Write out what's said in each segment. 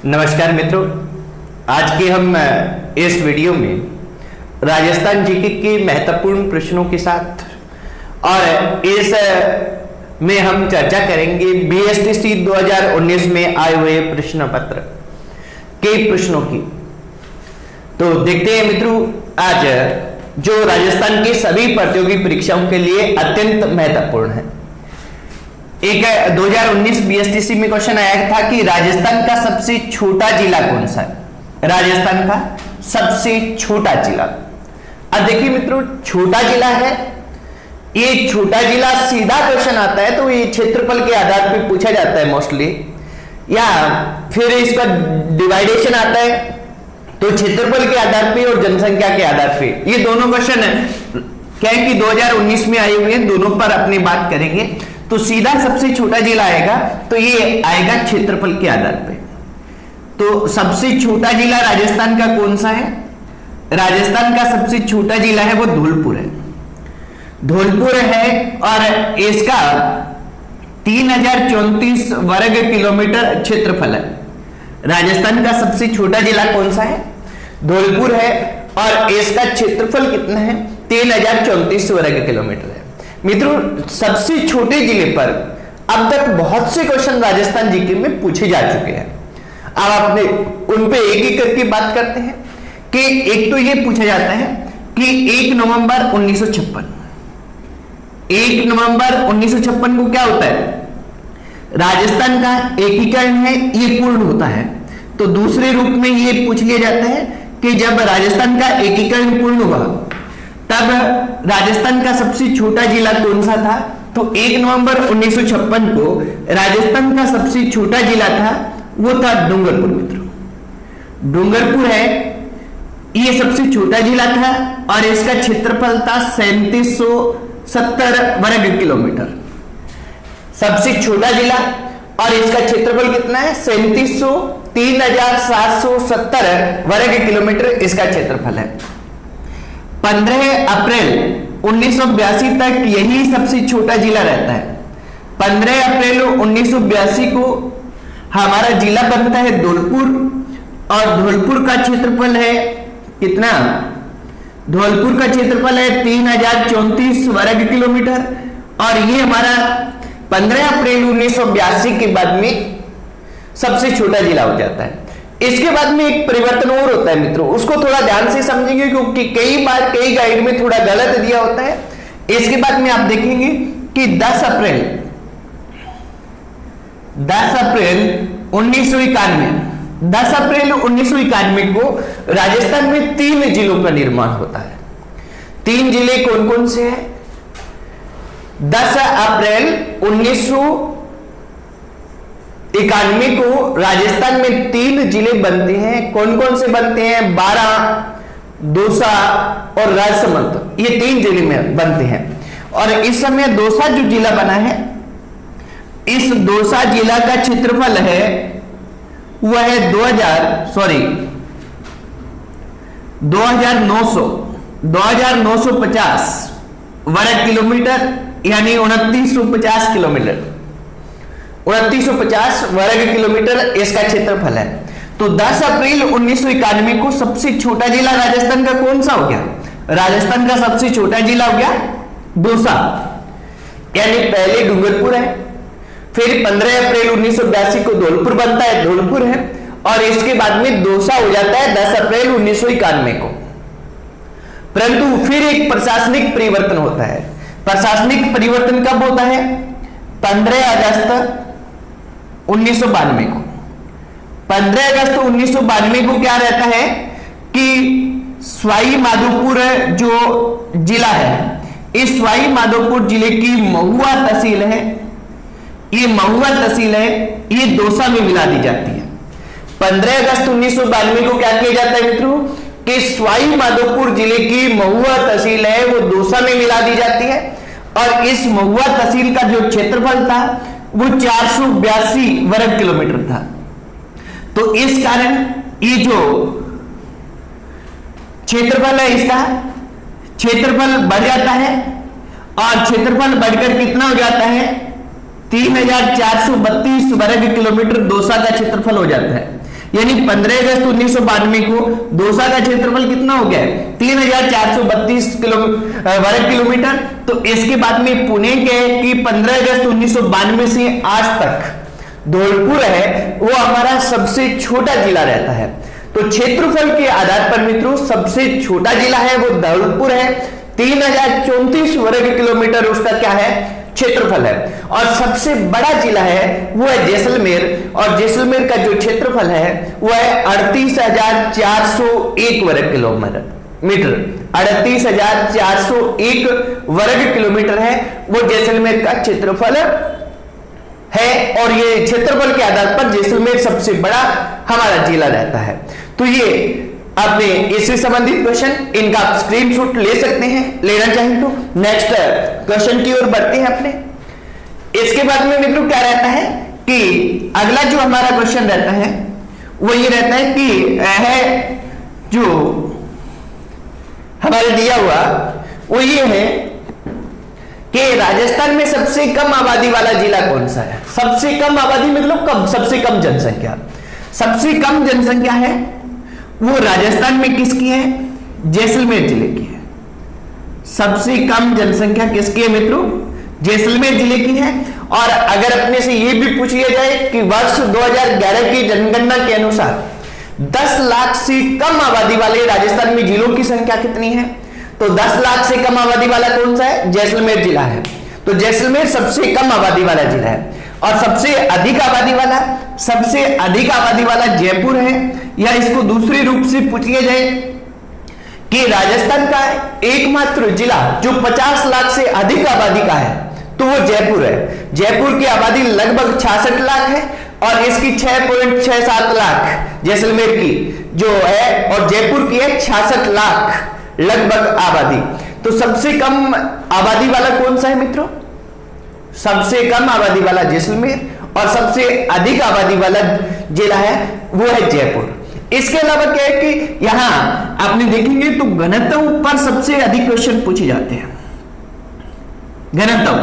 नमस्कार मित्रों, आज के हम इस वीडियो में राजस्थान जीके के महत्वपूर्ण प्रश्नों के साथ और इस में हम चर्चा करेंगे बीएसटीसी 2019 में आए हुए प्रश्न पत्र के प्रश्नों की। तो देखते हैं मित्रों, आज जो राजस्थान की सभी प्रतियोगी परीक्षाओं के लिए अत्यंत महत्वपूर्ण है। एक 2019 बीएसटीसी में क्वेश्चन आया था कि राजस्थान का सबसे छोटा जिला कौन सा है। राजस्थान का सबसे छोटा जिला। अब देखिए मित्रों, छोटा जिला है, ये छोटा जिला सीधा क्वेश्चन आता है तो ये क्षेत्रफल के आधार पर पूछा जाता है मोस्टली, या फिर इसका डिवाइडेशन आता है तो क्षेत्रफल के आधार पे और जनसंख्या के आधार पे। ये दोनों क्वेश्चन क्या है कि 2019 में आए हुए हैं, दोनों पर अपनी बात करेंगे। तो सीधा सबसे छोटा जिला आएगा तो ये आएगा क्षेत्रफल के आधार पे। तो सबसे छोटा जिला राजस्थान का कौन सा है? राजस्थान का सबसे छोटा जिला है वो धौलपुर है। धौलपुर है और इसका 3034 वर्ग किलोमीटर क्षेत्रफल है। राजस्थान का सबसे छोटा जिला कौन सा है? धौलपुर है और इसका क्षेत्रफल कितना है? 3034 वर्ग किलोमीटर है। मित्रों, सबसे छोटे जिले पर अब तक बहुत से क्वेश्चन राजस्थान जीके में पूछे जा चुके हैं। अब आपने उन पे एक एक करके बात करते हैं कि एक तो ये पूछा जाता है कि 1 नवंबर 1956, 1 नवंबर 1956 को क्या होता है? राजस्थान का एकीकरण है, ये पूर्ण होता है। तो दूसरे रूप में ये पूछ लिया जाता है कि जब राजस्थान का एकीकरण पूर्ण हुआ तब राजस्थान का सबसे छोटा जिला कौन सा था? तो 1 नवंबर 1956 को राजस्थान का सबसे छोटा जिला था वो था डूंगरपुर। मित्रों, डूंगरपुर है, ये सबसे छोटा जिला था और इसका क्षेत्रफल था 3770 वर्ग किलोमीटर। सबसे छोटा जिला और इसका क्षेत्रफल कितना है? 3770 वर्ग किलोमीटर इसका क्षेत्रफल है। 15 अप्रैल 1982 तक यही सबसे छोटा जिला रहता है। 15 अप्रैल 1982 को हमारा जिला बनता है धौलपुर और धौलपुर का क्षेत्रफल है कितना? धौलपुर का क्षेत्रफल है 3034 वर्ग किलोमीटर और ये हमारा 15 अप्रैल 1982 के बाद में सबसे छोटा जिला हो जाता है। इसके बाद में एक परिवर्तन और होता है मित्रों, उसको थोड़ा ध्यान से समझेंगे क्योंकि कई बार कई गाइड में थोड़ा गलत दिया होता है। इसके बाद में आप देखेंगे कि 10 अप्रैल 1991, 10 अप्रैल 1991 को राजस्थान में 3 जिलों का निर्माण होता है। 3 जिले कौन कौन से हैं? 10 अप्रैल 1991 को राजस्थान में 3 जिले बनते हैं। कौन कौन से बनते हैं? बारां, दौसा और राजसमंद, ये 3 जिले में बनते हैं। और इस समय दौसा जो जिला बना है, इस दौसा जिला का क्षेत्रफल है वह है 2950 वर्ग किलोमीटर, यानी 2950 किलोमीटर, 2950 वर्ग किलोमीटर इसका क्षेत्रफल है। तो 10 अप्रैल 1991 को सबसे छोटा जिला राजस्थान का कौन सा हो गया? राजस्थान का सबसे छोटा जिला हो गया दौसा, यानी पहले डूंगरपुर है, फिर 15 अप्रैल 1982 को धौलपुर बनता है, धौलपुर है, और इसके बाद में दौसा हो जाता है 10 अप्रैल 1991 को। परंतु फिर एक प्रशासनिक परिवर्तन होता है। प्रशासनिक परिवर्तन कब होता है? 15 अगस्त 1992 को। 15 अगस्त 1992 को क्या रहता है कि सवाई माधोपुर जो जिला है, इस सवाई माधोपुर जिले की महुआ तहसील है, ये महुआ तहसील है, ये दौसा में मिला दी जाती है। 15 अगस्त 1992 को क्या किया जाता है मित्रों कि सवाई माधोपुर जिले की महुआ तहसील है वो दौसा में मिला दी जाती है और इस महुआ तहसील का जो क्षेत्रफल था वो 482 वर्ग किलोमीटर था। तो इस कारण ये जो क्षेत्रफल है इसका क्षेत्रफल बढ़ जाता है और क्षेत्रफल बढ़कर कितना हो जाता है? 3432 वर्ग किलोमीटर दौसा का क्षेत्रफल हो जाता है। यानी 15 अगस्त 1992 को दौसा का क्षेत्रफल कितना हो गया है 3432 वर्ग किलोमीटर। तो इसके बाद में पुणे के कि 15 अगस्त 1992 से आज तक धौलपुर है वो हमारा सबसे छोटा जिला रहता है। तो क्षेत्रफल के आधार पर मित्रों सबसे छोटा जिला है वो धौलपुर है, 3034 वर्ग किलोमीटर उसका क्या है क्षेत्रफल है। और सबसे बड़ा जिला है वो है जैसलमेर, और जैसलमेर का जो क्षेत्रफल है वो है 38,401 वर्ग किलोमीटर, 38,401 वर्ग किलोमीटर है वो जैसलमेर का क्षेत्रफल है। और ये क्षेत्रफल के आधार पर जैसलमेर सबसे बड़ा हमारा जिला रहता है। तो ये आपने इससे संबंधित क्वेश्चन, इनका आप स्क्रीनशॉट ले सकते हैं, लेना चाहें तो। नेक्स्ट क्वेश्चन की ओर बढ़ते हैं अपने। इसके बाद में मित्रों क्या रहता है कि अगला जो हमारा क्वेश्चन रहता है वो ये रहता है कि है जो हमारे दिया हुआ वो ये है कि राजस्थान में सबसे कम आबादी वाला जिला कौन सा है। सबसे कम आबादी मतलब कम, सबसे कम जनसंख्या, सबसे कम जनसंख्या है वो राजस्थान में किसकी है, जैसलमेर जिले की है। सबसे कम जनसंख्या किसकी है मित्रों, जैसलमेर जिले की है। और अगर अपने से यह भी पूछ लिया जाए कि वर्ष 2011 की जनगणना के अनुसार 10 लाख से कम आबादी वाले राजस्थान में जिलों की संख्या कितनी है, तो 10 लाख से कम आबादी वाला कौन सा है, जैसलमेर जिला है। तो जैसलमेर सबसे कम आबादी वाला जिला है। और सबसे अधिक आबादी वाला जयपुर है। या इसको दूसरे रूप से पूछ लिया जाए कि राजस्थान का एकमात्र जिला जो 50 लाख से अधिक आबादी का है तो वो जयपुर है। जयपुर की आबादी लगभग 66 लाख है और इसकी 6.67 लाख जैसलमेर की जो है, और जयपुर की है 66 लाख लगभग आबादी। तो सबसे कम आबादी वाला कौन सा है मित्रों, सबसे कम आबादी वाला जैसलमेर, और सबसे अधिक आबादी वाला जिला है वो है जयपुर। इसके अलावा क्या है कि यहां आपने देखेंगे तो घनत्व पर सबसे अधिक क्वेश्चन पूछे जाते हैं। घनत्व,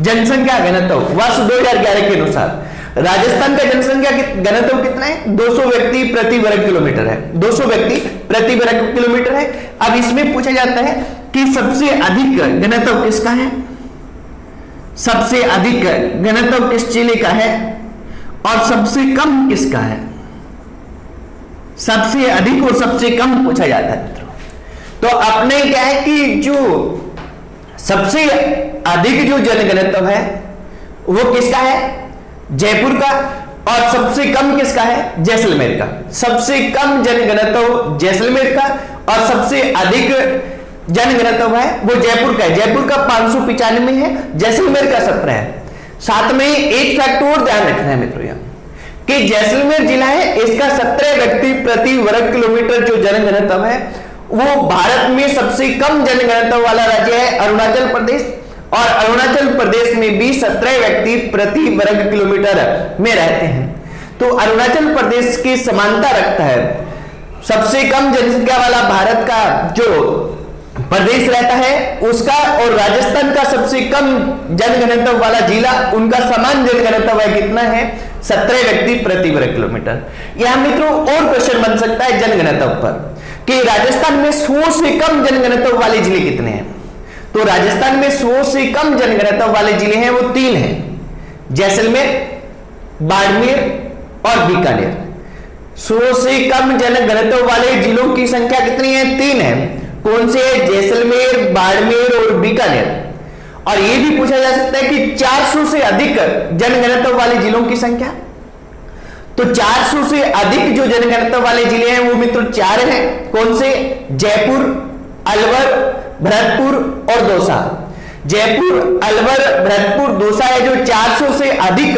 जनसंख्या घनत्व वर्ष 2011 के अनुसार राजस्थान का जनसंख्या घनत्व कितना है, 200 व्यक्ति प्रति वर्ग किलोमीटर है, 200 व्यक्ति प्रति वर्ग किलोमीटर है। अब इसमें पूछा जाता है कि सबसे अधिक घनत्व किसका है, सबसे अधिक घनत्व किस जिले का है और सबसे कम किसका है। सबसे अधिक और सबसे कम पूछा जाता है मित्रों। तो अपने क्या है कि जो सबसे अधिक जो जनघनत्व है वो किसका है, जयपुर का, और सबसे कम किसका है, जैसलमेर का। सबसे कम जनघनत्व जैसलमेर का और सबसे अधिक जनघनत्व है वो जयपुर का है। जयपुर का 595 है, जैसलमेर का 17 है। साथ में एक फैक्ट और ध्यान रखना है मित्रों यहाँ कि जैसलमेर जिला है इसका 17 व्यक्ति प्रति वर्ग किलोमीटर जो जनघनत्व है वो भारत में सबसे कम जनघनत्व वाला राज्य है अरुणाचल प्रदेश, और अरुणाचल प्रदेश में भी 17 व्यक्ति प्रति वर्ग किलोमीटर में रहते हैं। तो अरुणाचल प्रदेश की समानता रखता है, सबसे कम जनसंख्या वाला भारत का जो प्रदेश रहता है उसका और राजस्थान का सबसे कम जनघनत्व वाला जिला उनका समान जनघनत्व है, कितना है, 17 व्यक्ति प्रति वर्ग किलोमीटर। यहां मित्रों और क्वेश्चन बन सकता है जनघनत्व पर कि राजस्थान में 100 से कम जनघनत्व वाले जिले कितने हैं। तो राजस्थान में 100 से कम जनघनत्व वाले जिले हैं वो 3 हैं, जैसलमेर, बाड़मेर और बीकानेर। 100 से कम जनघनत्व वाले जिलों की संख्या कितनी है, 3 है। कौन से, जैसलमेर, बाड़मेर और बीकानेर। और यह भी पूछा जा सकता है कि 400 से अधिक जनघनत्व वाले जिलों की संख्या, तो 400 से अधिक जो जनघनत्व वाले जिले हैं वो मित्रों 4 हैं। कौन से, जयपुर, अलवर, भरतपुर और दौसा। जयपुर, अलवर, भरतपुर, दौसा है जो 400 से अधिक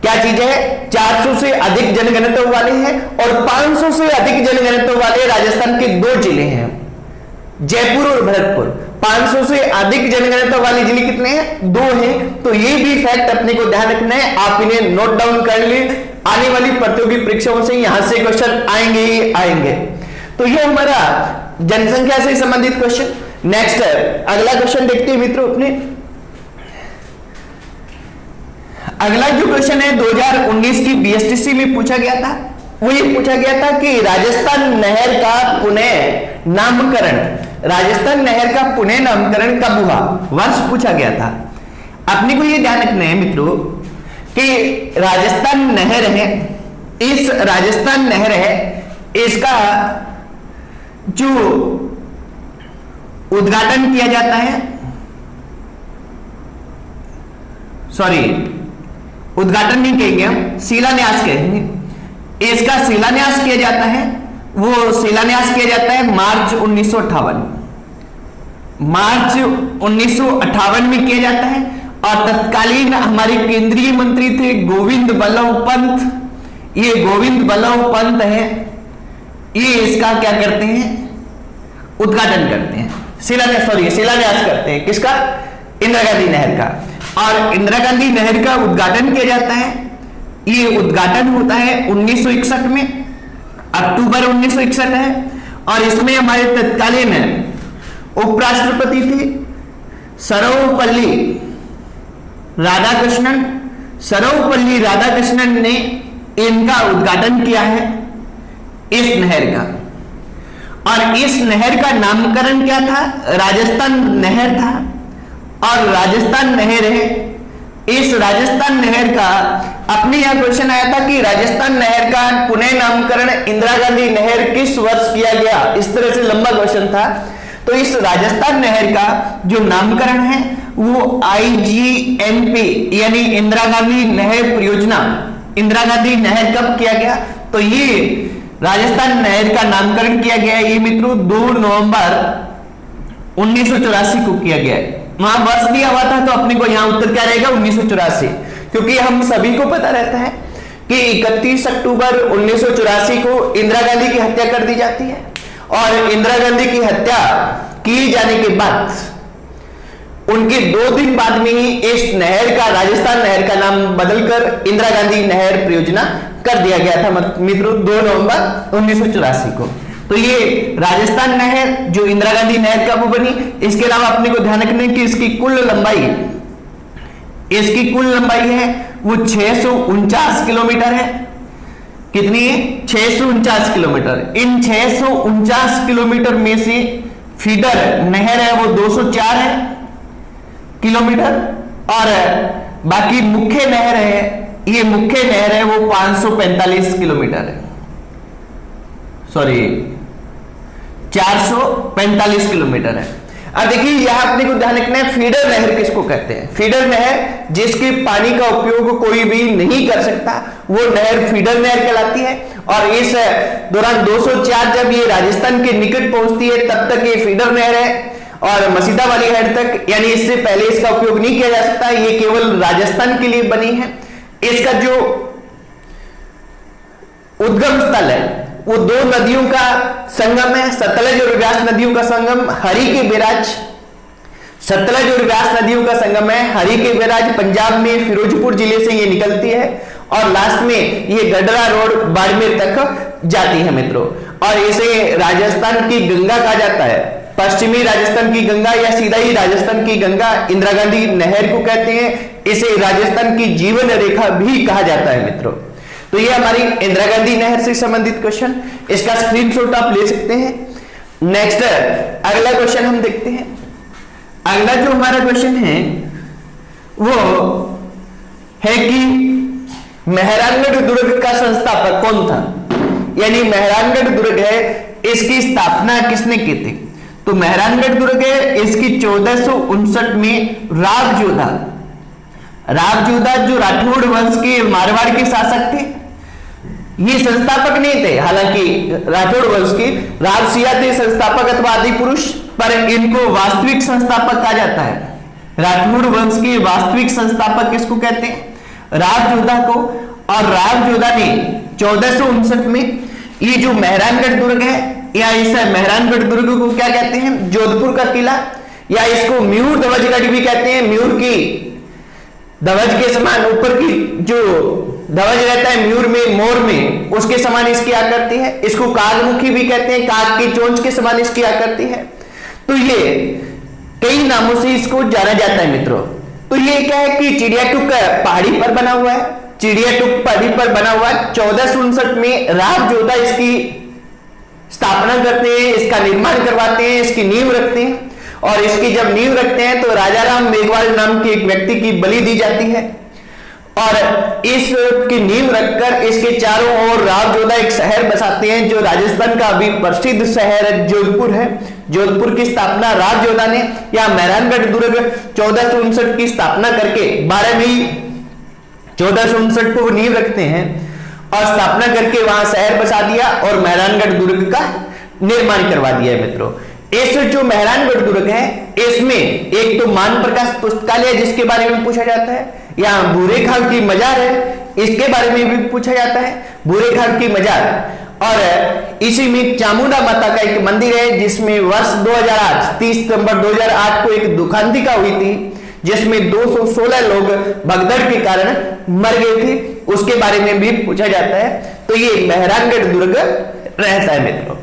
क्या चीज है, 400 से अधिक जनघनत्व वाले हैं। और 500 से अधिक जनघनत्व वाले राजस्थान के 2 जिले हैं, जयपुर और भरतपुर। 500 से अधिक जनघनत्व वाले जिले कितने हैं, 2 हैं। तो ये भी फैक्ट अपने को ध्यान रखना है, आप इन्हें नोट डाउन कर ले, आने वाली प्रतियोगी परीक्षाओं से यहां से क्वेश्चन आएंगे ही आएंगे। तो ये हमारा जनसंख्या से संबंधित क्वेश्चन। नेक्स्ट अगला क्वेश्चन देखते हैं मित्रों अपने। अगला जो क्वेश्चन है 2019 की बीएसटीसी में पूछा गया था, वो ये पूछा गया था कि राजस्थान नहर का पुनः नामकरण, राजस्थान नहर का पुनः नामकरण कब हुआ, वर्ष पूछा गया था। अपने को ये ध्यान रखना है मित्रों कि राजस्थान नहर है, इस राजस्थान नहर है, इसका जो उद्घाटन किया जाता है, सॉरी उद्घाटन नहीं कहेंगे हम, शिलान्यास कहेंगे, इसका शिलान्यास किया जाता है, वो शिलान्यास किया जाता है मार्च 1958, मार्च 1958 में किया जाता है। और तत्कालीन हमारे केंद्रीय मंत्री थे गोविंद बल्लभ पंत, ये गोविंद बल्लभ पंत है, ये इसका क्या करते हैं, उद्घाटन करते हैं, शिलान्यास करते हैं, किसका, इंदिरा गांधी नहर का। और इंदिरा गांधी नहर का उद्घाटन किया जाता है, ये उद्घाटन होता है 1961 में, अक्टूबर 1961 है। और इसमें हमारे तत्कालीन उपराष्ट्रपति थे सर्वपल्ली राधाकृष्णन, सर्वपल्ली राधाकृष्णन ने इनका उद्घाटन किया है इस नहर का। और इस नहर का नामकरण क्या था, राजस्थान नहर था। और राजस्थान नहर है, इस राजस्थान नहर का अपने यहां क्वेश्चन आया था कि राजस्थान नहर का पुनः नामकरण इंदिरा गांधी नहर किस वर्ष किया गया, इस तरह से लंबा क्वेश्चन था। तो इस राजस्थान नहर का जो नामकरण है वो IGNP यानी इंदिरा गांधी नहर परियोजना, इंदिरा गांधी नहर कब किया गया, तो ये राजस्थान नहर का नामकरण किया गया ये मित्रों 2 नवंबर 1984 को किया गया है। वहां वर्ष दिया हुआ था तो अपने को यहां उत्तर क्या रहेगा 1984, क्योंकि हम सभी को पता रहता है कि 31 अक्टूबर 1984 को इंदिरा गांधी की हत्या कर दी जाती है। और इंदिरा गांधी की हत्या किए जाने के बाद उनके 2 दिन बाद में ही इस नहर का, राजस्थान नहर का नाम बदलकर इंदिरा गांधी नहर परियोजना कर दिया गया था मित्रों 2 नवंबर 1984 को। तो ये राजस्थान नहर जो इंदिरा गांधी नहर कब बनी, इसके अलावा अपने को ध्यान रखना है कि इसकी कुल लंबाई है वो 649 किलोमीटर है। कितनी है, 649 किलोमीटर। इन 649 किलोमीटर में से फीडर नहर है वो 204 है किलोमीटर, और बाकी मुख्य नहर है, ये मुख्य नहर है वो 545 किलोमीटर है, सॉरी 445 किलोमीटर है। अब देखिए यहां अपने को ध्यान रखना है फीडर नहर किसको कहते हैं। फीडर नहर जिसके पानी का उपयोग कोई भी नहीं कर सकता वो नहर फीडर नहर कहलाती है। और इस दौरान 204 जब ये राजस्थान के निकट पहुंचती है तब तक ये फीडर नहर है, और मसीदा वाली हेड तक यानी इससे पहले इसका उपयोग नहीं किया जा सकता, ये केवल राजस्थान के लिए बनी है। इसका जो उद्गम स्थल है वो 2 नदियों का संगम है, सतलज और व्यास नदियों का संगम हरि के बैराज, सतलज और व्यास नदियों का संगम है हरि के बैराज, पंजाब में फिरोजपुर जिले से ये निकलती है और लास्ट में ये गडरा रोड बाड़मेर तक जाती है मित्रों। और इसे राजस्थान की गंगा कहा जाता है, पश्चिमी राजस्थान की गंगा या सीधा ही राजस्थान की गंगा इंदिरा गांधी नहर को कहते हैं। इसे राजस्थान की जीवन रेखा भी कहा जाता है मित्रों। तो ये हमारी इंदिरा गांधी नहर से संबंधित क्वेश्चन, इसका स्क्रीनशॉट आप ले सकते हैं। नेक्स्ट अगला क्वेश्चन हम देखते हैं। अगला जो हमारा क्वेश्चन है वो है कि मेहरानगढ़ दुर्ग का संस्थापक कौन था, यानी मेहरानगढ़ दुर्ग है इसकी स्थापना किसने की थी। तो मेहरानगढ़ दुर्ग है इसकी 1459 में राव जोधा जो राठौड़ वंश के मारवाड़ के शासक थे, ये संस्थापक नहीं थे, हालांकि राठौड़ वंश के राव सिया थे संस्थापक अथवा आदि पुरुष, पर इनको वास्तविक संस्थापक कहा जाता है। राठौड़ वंश के वास्तविक संस्थापक किसको कहते हैं, राव जोधा को। और राव जोधा ने 1459 में ये जो मेहरानगढ़ दुर्ग है या इस मेहरानगढ़ दुर्ग को क्या कहते हैं, जोधपुर का किला, या इसको म्यूर ध्वजगढ़ भी कहते हैं। म्यूर की ध्वज के समान ऊपर की जो ध्वज रहता है म्यूर में, मोर में, उसके समान इसकी आकृति है। इसको कागमुखी भी कहते हैं, काग की चोंच के समान इसकी आकृति है। तो ये कई नामों से इसको जाना जाता है मित्रों। तो ये क्या है कि चिड़ियाटुक पहाड़ी पर बना हुआ है, चिड़ियाटुक पहाड़ी पर बना हुआ है। 1459 में राव जोधा इसकी स्थापना करते हैं, इसका निर्माण करवाते हैं, इसकी नींव रखते हैं। और इसकी जब नींव रखते हैं तो राजा राम मेघवाल नाम के एक व्यक्ति की बलि दी जाती है, और इसकी नींव रखकर इसके चारों ओर राव जोधा एक शहर बसाते हैं जो राजस्थान का अभी प्रसिद्ध शहर जोधपुर है। जोधपुर की स्थापना राव जोधा ने, या मेहरानगढ़ दुर्ग 1459 की स्थापना करके 12 मई 1459 को नींव रखते हैं और स्थापना करके वहां शहर बसा दिया और मेहरानगढ़ दुर्ग का निर्माण करवा दिया है मित्रों। इस जो मेहरानगढ़ दुर्ग है इसमें एक तो मान प्रकाश पुस्तकालय जिसके बारे में पूछा जाता है, यहाँ भूरे खां की मजार है इसके बारे में भी पूछा जाता है, भूरे खां की मजार। और इसी में चामुंडा माता का एक मंदिर है जिसमें वर्ष 2008 30 सितंबर 2008 को एक दुखांतिका हुई थी जिसमें 216 लोग भगदड़ के कारण मर गए थे, उसके बारे में भी पूछा जाता है। तो ये मेहरानगढ़ दुर्ग रहता है मित्रों।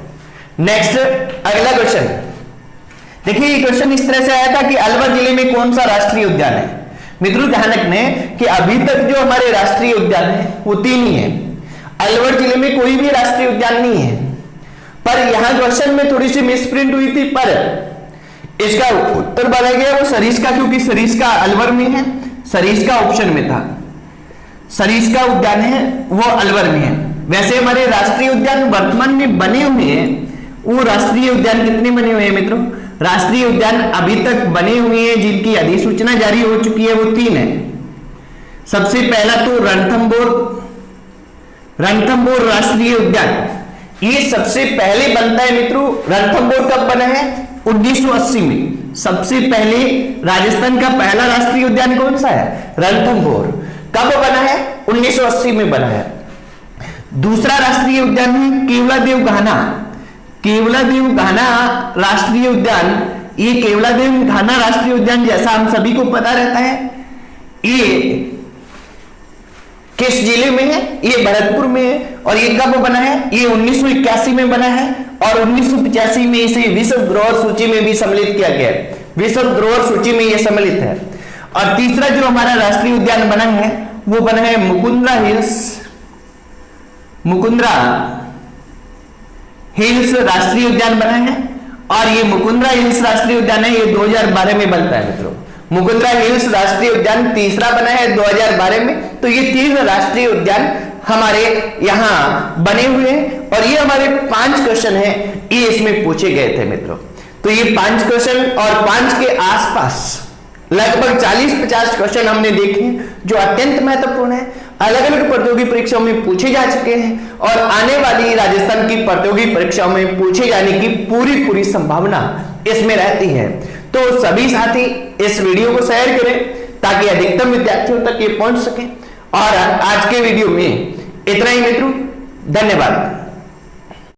नेक्स्ट अगला क्वेश्चन देखिए, ये क्वेश्चन इस तरह से आया था कि अलवर जिले में कौन सा राष्ट्रीय उद्यान है। मित्रों ध्यान रखने कि अभी तक जो हमारे राष्ट्रीय उद्यान है वो 3 ही है, अलवर जिले में कोई भी राष्ट्रीय उद्यान नहीं है। पर यहां क्वेश्चन में थोड़ी सी मिसप्रिंट हुई थी, पर इसका उत्तर बनाया गया वो सरिस्का, क्योंकि सरिस्का अलवर में है, सरिस्का ऑप्शन में था, सरिस्का उद्यान है वो अलवर में है। वैसे हमारे राष्ट्रीय उद्यान वर्तमान में बने हुए हैं, वो राष्ट्रीय उद्यान कितने बने हुए हैं मित्रों, राष्ट्रीय उद्यान अभी तक बने हुए हैं जिनकी अधिसूचना जारी हो चुकी है वो 3 है। सबसे पहला तो रणथंभौर राष्ट्रीय उद्यान, ये सबसे पहले बनता है मित्रों। रणथंभौर कब बना है, 1980 में। सबसे पहले राजस्थान का पहला राष्ट्रीय उद्यान कौन सा है, रणथंभौर। कब बना है, 1980 में बना है। दूसरा राष्ट्रीय उद्यान है केवलादेव घाना, केवलादेव घाना राष्ट्रीय उद्यान। ये केवलादेव घाना राष्ट्रीय उद्यान जैसा हम सभी को पता रहता है, ये किस जिले में है, ये भरतपुर में है। और ये कब बना है, ये 1981 में बना है और 1985 में इसे विश्व धरोहर सूची में भी सम्मिलित किया गया है, विश्व धरोहर सूची में यह सम्मिलित है। और तीसरा जो हमारा राष्ट्रीय उद्यान बना है वो बना है मुकुंद्रा हिल्स राष्ट्रीय उद्यान बना है। और ये मुकुंद्रा हिल्स राष्ट्रीय उद्यान है, ये 2012 में बनता है मित्रों। मुकुंद्रा हिल्स राष्ट्रीय उद्यान तीसरा बना है 2012 में। तो ये 3 राष्ट्रीय उद्यान हमारे यहाँ बने हुए हैं और ये हमारे 5 क्वेश्चन हैं, ये इसमें पूछे गए थे मित्रों। तो ये 5 क्वेश्चन और 5 के आसपास लगभग 40-50 क्वेश्चन हमने देखे जो अत्यंत महत्वपूर्ण है, अलग अलग प्रतियोगी परीक्षाओं में पूछे जा चुके हैं और आने वाली राजस्थान की प्रतियोगी परीक्षाओं में पूछे जाने की पूरी संभावना इसमें रहती है। तो सभी साथी इस वीडियो को शेयर करें ताकि अधिकतम विद्यार्थियों तक ये पहुंच सके। और आज के वीडियो में इतना ही मित्रों, धन्यवाद।